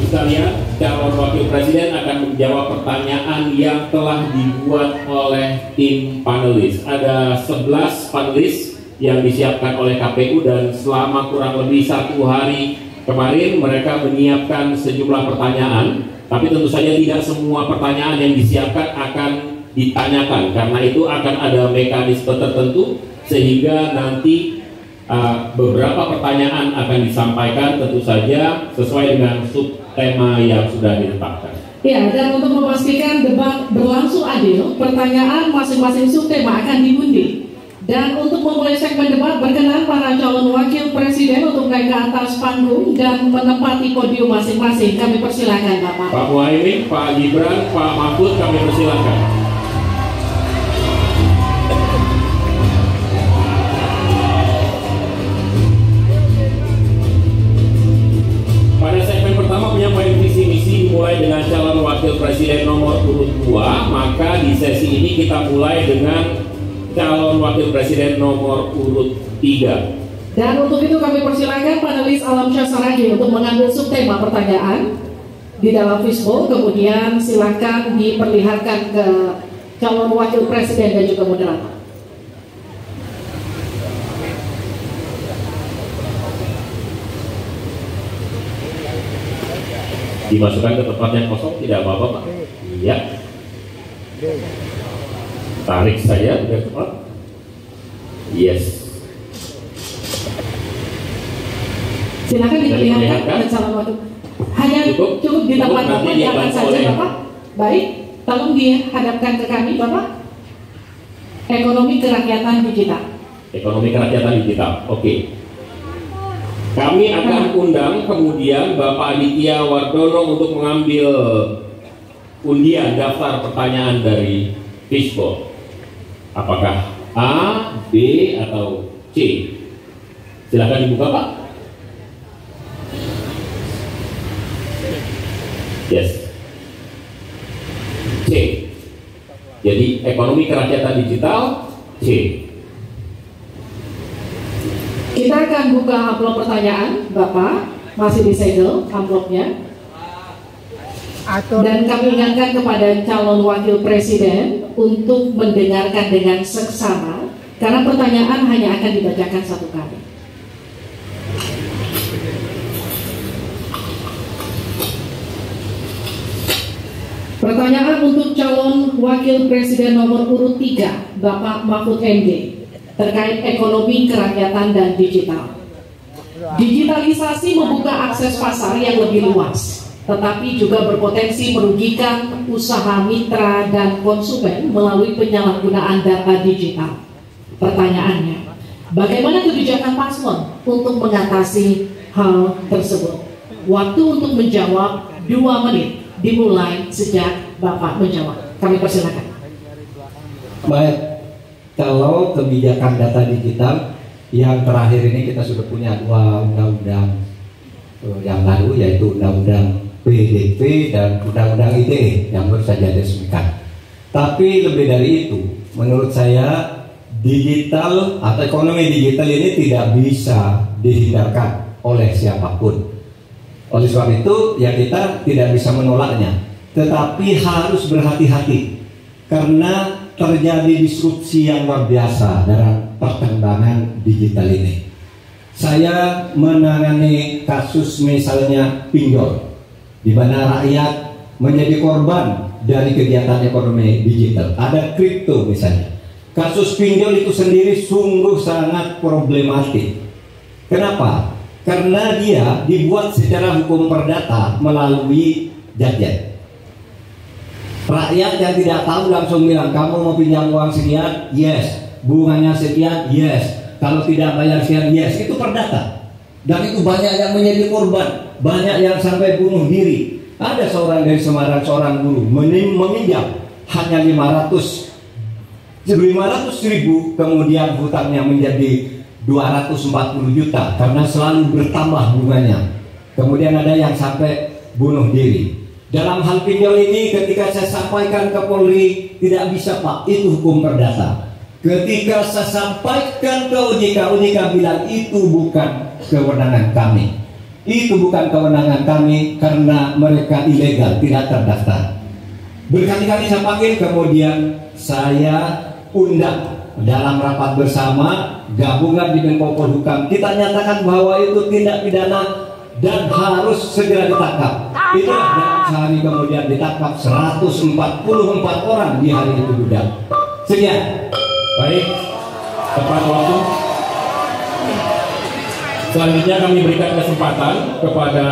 sekalian, calon wakil presiden akan menjawab pertanyaan yang telah dibuat oleh tim panelis. Ada 11 panelis yang disiapkan oleh KPU dan selama kurang lebih 1 hari kemarin mereka menyiapkan sejumlah pertanyaan. Tapi tentu saja tidak semua pertanyaan yang disiapkan akan ditanyakan, karena itu akan ada mekanisme tertentu sehingga nanti beberapa pertanyaan akan disampaikan tentu saja sesuai dengan subtema yang sudah ditetapkan. Ya, dan untuk memastikan debat berlangsung adil, pertanyaan masing-masing subtema akan diundi. Dan untuk memulai segmen debat, berkenan para calon wakil presiden untuk naik ke atas panggung dan menempati podium masing-masing. Kami persilakan Bapak. Pak Muhaimin, Pak Gibran, Pak Mahfud, kami persilakan. Pada segmen pertama penyampaian visi misi dimulai dengan calon wakil presiden nomor urut 2, maka di sesi ini kita mulai dengan calon wakil presiden nomor urut 3. Dan untuk itu kami persilakan panelis Alamsyah Saragi untuk mengambil subtema pertanyaan di dalam fishbowl, kemudian silakan diperlihatkan ke calon wakil presiden dan juga moderator. Dimasukkan ke tempat yang kosong, tidak apa-apa Pak. Iya. Tarik saja biar cepat. Yes. Silakan diperlihatkan ke calon wakil. Hanya cukup di tempat Bapak, diangkat saja Bapak. Baik, tolong dihadapkan ke kami Bapak. Ekonomi kerakyatan digital. Ekonomi kerakyatan digital. Oke. Kami akan undang kemudian Bapak Aditya Wardono untuk mengambil undian daftar pertanyaan dari fishbowl. Apakah A, B, atau C? Silakan dibuka Pak. Yes. C. Jadi ekonomi kerakyatan digital C. Kita akan buka amplop pertanyaan Bapak, masih disegel amplopnya. Dan kami ingatkan kepada calon wakil presiden untuk mendengarkan dengan seksama, karena pertanyaan hanya akan dibacakan 1 kali. Pertanyaan untuk calon wakil presiden nomor urut 3, Bapak Mahfud MD, terkait ekonomi kerakyatan dan digital. Digitalisasi membuka akses pasar yang lebih luas, tetapi juga berpotensi merugikan usaha mitra dan konsumen melalui penyalahgunaan data digital. Pertanyaannya, bagaimana kebijakan paslon untuk mengatasi hal tersebut? Waktu untuk menjawab 2 menit, dimulai sejak Bapak menjawab. Kami persilakan. Baik, kalau kebijakan data digital yang terakhir ini kita sudah punya 2 undang-undang yang lalu, yaitu undang-undang PDP dan undang-undang ITE yang baru saja diresmikan. Tapi lebih dari itu, menurut saya digital atau ekonomi digital ini tidak bisa dihindarkan oleh siapapun. Oleh sebab itu, ya kita tidak bisa menolaknya, tetapi harus berhati-hati karena terjadi disrupsi yang luar biasa dalam perkembangan digital ini. Saya menangani kasus misalnya pinjol, di mana rakyat menjadi korban dari kegiatan ekonomi digital. Ada kripto misalnya. Kasus pinjol itu sendiri sungguh sangat problematik. Kenapa? Karena dia dibuat secara hukum perdata melalui gadget. Rakyat yang tidak tahu langsung bilang, kamu mau pinjam uang sekian? Yes. Bunganya sekian? Yes. Kalau tidak bayar sekian? Yes. Itu perdata. Dan itu banyak yang menjadi korban, banyak yang sampai bunuh diri. Ada seorang dari Semarang, seorang guru meminjam hanya 500.000, kemudian hutangnya menjadi 240 juta karena selalu bertambah bunganya. Kemudian ada yang sampai bunuh diri. Dalam hal pinjol ini, ketika saya sampaikan ke Polri, tidak bisa Pak, itu hukum perdata. Ketika saya sampaikan ke OJK, OJK bilang itu bukan kewenangan kami. Itu bukan kewenangan kami karena mereka ilegal, tidak terdaftar. Berkali-kali saya panggil, kemudian saya undang dalam rapat bersama gabungan di Menko Polhukam. Kita nyatakan bahwa itu tindak pidana dan harus segera ditangkap. Itulah dalam sehari kemudian ditangkap 144 orang di hari itu juga. Sekian. Baik, tepat waktu. Selanjutnya kami berikan kesempatan kepada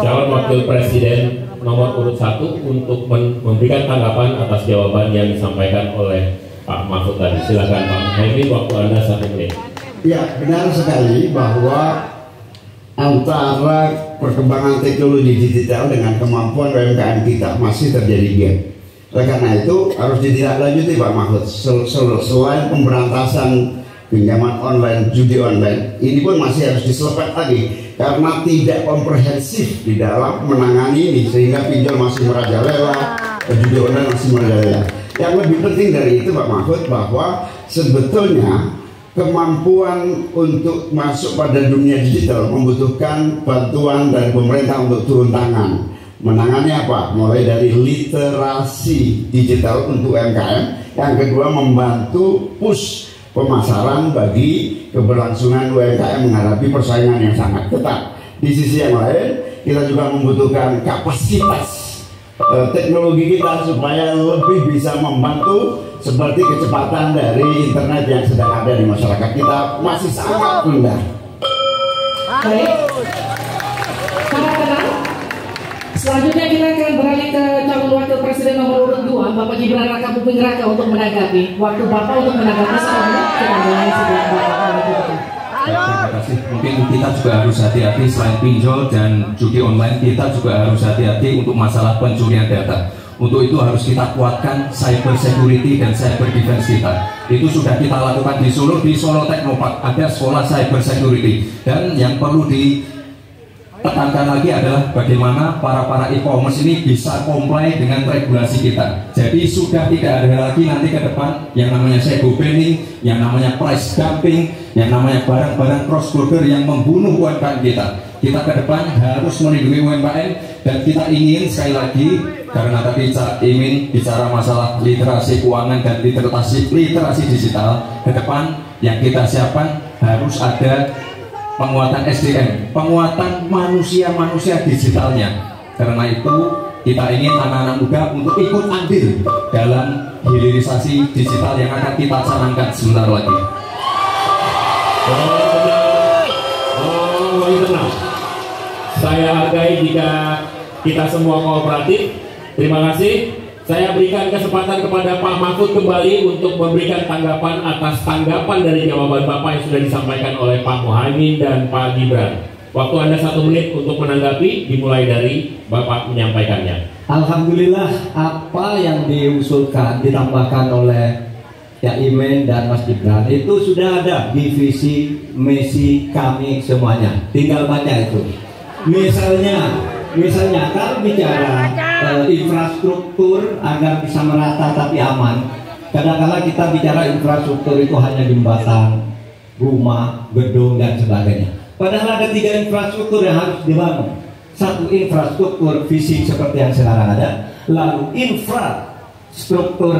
calon wakil presiden nomor urut 1 untuk memberikan tanggapan atas jawaban yang disampaikan oleh Pak Mahfud tadi. Silakan Pak Muhaimin, waktu Anda 1 menit. Ya, benar sekali bahwa antara perkembangan teknologi digital dengan kemampuan UMKM kita masih terjadi gap. Oleh karena itu harus ditindaklanjuti Pak Mahfud. Selain pemberantasan pinjaman online, judi online, ini pun masih harus diselesaikan lagi karena tidak komprehensif di dalam menangani ini, sehingga pinjol masih merajalela, judi online masih merajalela. Yang lebih penting dari itu Pak Mahfud, bahwa sebetulnya kemampuan untuk masuk pada dunia digital membutuhkan bantuan dari pemerintah untuk turun tangan. Menangani apa? Mulai dari literasi digital untuk UMKM, yang kedua membantu push pemasaran bagi keberlangsungan UMKM menghadapi persaingan yang sangat ketat. Di sisi yang lain, kita juga membutuhkan kapasitas teknologi kita supaya lebih bisa membantu, seperti kecepatan dari internet yang sedang ada di masyarakat kita masih sangat rendah. Baik, tenang. Selanjutnya kita akan beralih ke calon wakil presiden nomor urut 2, Bapak Gibran Raka Buming Raka, untuk menanggapi. Waktu Bapak untuk menanggapi selanjutnya kita mulai sebelum Bapak. Terima kasih. Mungkin kita juga harus hati-hati selain pinjol dan judi online, kita juga harus hati-hati untuk masalah pencurian data. Untuk itu harus kita kuatkan cyber security dan cyber defense kita. Itu sudah kita lakukan di Solo Technopark ada sekolah cyber security. Dan yang perlu ditekankan lagi adalah bagaimana para e-commerce ini bisa comply dengan regulasi kita. Jadi sudah tidak ada lagi nanti ke depan yang namanya shadow banning, yang namanya price dumping, yang namanya barang-barang cross border yang membunuh UMKM kita. Kita ke depan harus melindungi UMKM, dan kita ingin sekali lagi, karena tadi Cak Imin bicara masalah literasi keuangan dan literasi digital, ke depan yang kita siapkan harus ada penguatan SDM, penguatan manusia digitalnya. Karena itu kita ingin anak-anak muda untuk ikut andil dalam hilirisasi digital yang akan kita canangkan sebentar lagi. Tenang. Saya hargai jika kita semua kooperatif. Terima kasih. Saya berikan kesempatan kepada Pak Mahfud kembali untuk memberikan tanggapan atas tanggapan dari jawaban Bapak yang sudah disampaikan oleh Pak Muhaimin dan Pak Gibran. Waktu Anda 1 menit untuk menanggapi, dimulai dari Bapak menyampaikannya. Alhamdulillah, apa yang diusulkan, ditambahkan oleh Cak Imin dan Mas Gibran itu sudah ada di visi misi kami semuanya. Tinggal baca itu. Misalnya kalau bicara infrastruktur agar bisa merata tapi aman, kadang-kadang kita bicara infrastruktur itu hanya jembatan, rumah, gedung dan sebagainya. Padahal ada 3 infrastruktur yang harus dibangun. 1 infrastruktur fisik seperti yang sekarang ada, lalu infrastruktur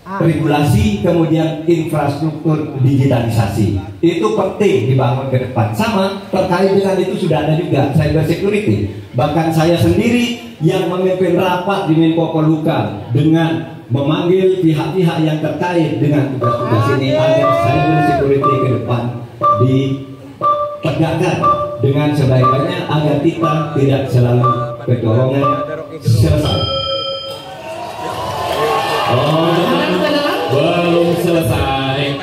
regulasi, kemudian infrastruktur digitalisasi. Itu penting dibangun ke depan. Sama terkait dengan itu sudah ada juga cyber security. Bahkan saya sendiri yang memimpin rapat di Menko Polhukam dengan memanggil pihak-pihak yang terkait dengan tugas-tugas ini agar cyber security ke depan ditegakkan dengan sebaik-baiknya agar kita tidak selalu kecolongan. Selesai. Belum selesai.